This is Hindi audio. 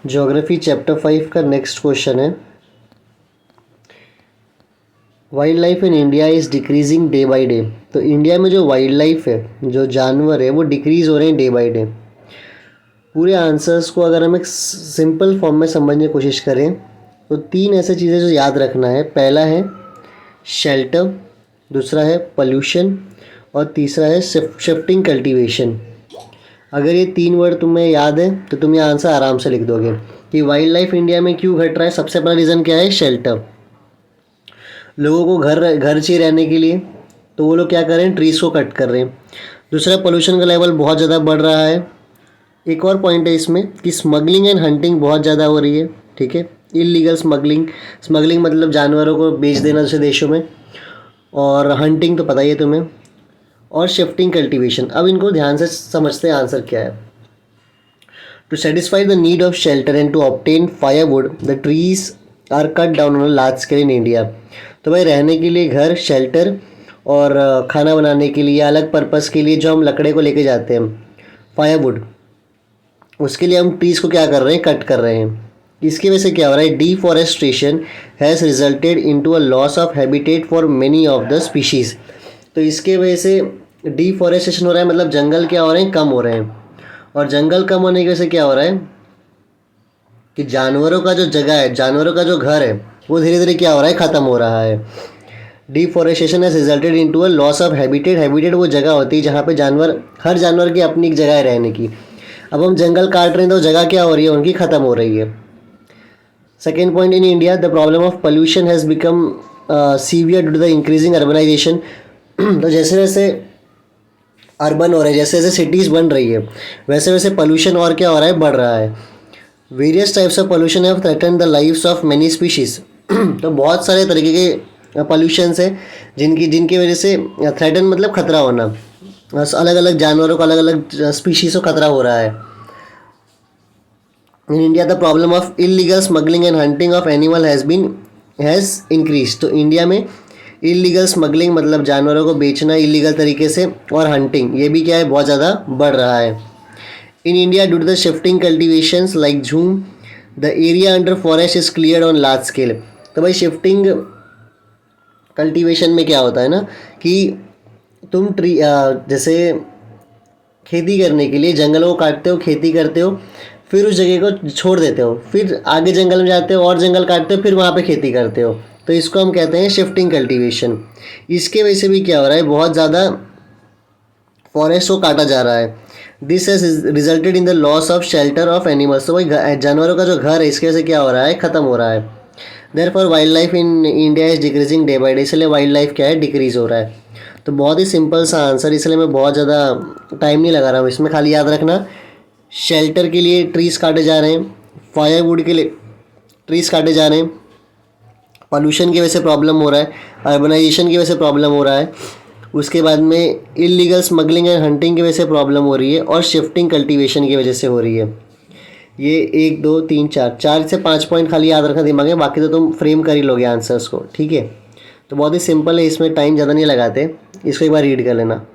ज्योग्राफी चैप्टर 5 का नेक्स्ट क्वेश्चन है, wild life in India is decreasing day by day. तो इंडिया में जो वाइल्ड लाइफ है, जो जानवर है, वो डिक्रीज़ हो रहे हैं डे बाय डे। पूरे आंसर्स को अगर हम एक सिंपल फॉर्म में समझने की कोशिश करें तो तीन ऐसे चीज़ें जो याद रखना है। पहला है शेल्टर, दूसरा है पोल्यूशन और तीसरा है शिफ्टिंग कल्टीवेशन। अगर ये तीन वर्ड तुम्हें याद है तो तुम ये आंसर आराम से लिख दोगे कि वाइल्ड लाइफ इंडिया में क्यों घट रहा है। सबसे बड़ा रीज़न क्या है? शेल्टर। लोगों को घर चाहिए रहने के लिए, तो वो लोग क्या कर रहे हैं? ट्रीज़ को कट कर रहे हैं। दूसरा, पोल्यूशन का लेवल बहुत ज़्यादा बढ़ रहा है। एक और पॉइंट है इसमें कि स्मगलिंग एंड हंटिंग बहुत ज़्यादा हो रही है। ठीक है, इलीगल स्मगलिंग मतलब जानवरों को बेच देना दूसरे देशों में, और हंटिंग तो पता ही है तुम्हें, और शिफ्टिंग कल्टीवेशन। अब इनको ध्यान से समझते हैं आंसर क्या है। To satisfy the need of shelter and to obtain firewood the trees are cut down on a large scale in India. तो भाई रहने के लिए घर, शेल्टर और खाना बनाने के लिए अलग पर्पस के लिए जो हम लकड़े को लेके जाते हैं फायरवुड, उसके लिए हम ट्रीज़ को क्या कर रहे हैं? कट कर रहे हैं। इसकी वजह से क्या हो रहा है? Deforestation has resulted into a loss of habitat for many of the species. तो इसके वजह से डिफॉरेस्टेशन हो रहा है, मतलब जंगल क्या हो रहे हैं? कम हो रहे हैं। और जंगल कम होने की वजह से क्या हो रहा है कि जानवरों का जो जगह है, जानवरों का जो घर है, वो धीरे धीरे क्या हो रहा है? ख़त्म हो रहा है। Deforestation has resulted into a loss of habitat. Habitat वो जगह होती है जहाँ पे जानवर, हर जानवर की अपनी एक जगह है रहने की। अब हम जंगल काट रहे हैं तो जगह क्या हो रही है? उनकी ख़त्म हो रही है। Second point, in India the problem of pollution has become severe due to the increasing urbanisation. तो जैसे जैसे अर्बन हो रहे हैं, जैसे जैसे सिटीज़ बन रही है, वैसे वैसे पोल्यूशन और क्या हो रहा है? बढ़ रहा है। Various types of pollution have threaten the lives of many species. तो बहुत सारे तरीके के पोल्यूशंस है जिनकी जिनकी वजह से थ्रेटन मतलब खतरा होना, अलग अलग जानवरों को, अलग अलग स्पीशीज़ को खतरा हो रहा है। In India the problem of illegal smuggling and hunting of animal has increase. तो इंडिया में इलीगल स्मगलिंग मतलब जानवरों को बेचना इलीगल तरीके से, और हंटिंग ये भी क्या है? बहुत ज़्यादा बढ़ रहा है। In India due to the shifting cultivations like jhum the area under forest is cleared on large scale. तो भाई शिफ्टिंग कल्टीवेशन में क्या होता है ना कि तुम जैसे खेती करने के लिए जंगलों को काटते हो, खेती करते हो, फिर उस जगह को छोड़ देते हो, फिर आगे जंगल में जाते हो और जंगल काटते हो, फिर वहाँ पे खेती करते हो। तो इसको हम कहते हैं शिफ्टिंग कल्टीवेशन। इसके वजह से भी क्या हो रहा है? बहुत ज़्यादा फॉरेस्ट को काटा जा रहा है। This has resulted in the loss of shelter of animals. तो वही जानवरों का जो घर है, इसकी वजह से क्या हो रहा है? ख़त्म हो रहा है। Therefore wild life in India is decreasing day by day. इसलिए वाइल्ड लाइफ क्या है? डिक्रीज़ हो रहा है। तो बहुत ही सिंपल सा आंसर, इसलिए मैं बहुत ज़्यादा टाइम नहीं लगा रहा हूँ इसमें। खाली याद रखना, शेल्टर के लिए ट्रीज़ काटे जा रहे हैं, फायरवुड के लिए ट्रीज़ काटे जा रहे हैं, पोल्यूशन की वजह से प्रॉब्लम हो रहा है, अर्बनाइजेशन की वजह से प्रॉब्लम हो रहा है, उसके बाद में इलीगल स्मगलिंग एंड हंटिंग की वजह से प्रॉब्लम हो रही है, और शिफ्टिंग कल्टीवेशन की वजह से हो रही है। ये 1 2 3 4 से 5 पॉइंट खाली याद रखना दिमाग में, बाकी तो तुम फ्रेम कर ही लोगे आंसर्स को। ठीक है, तो बहुत ही सिंपल है, इसमें टाइम ज़्यादा नहीं लगाते। इसको एक बार रीड कर लेना।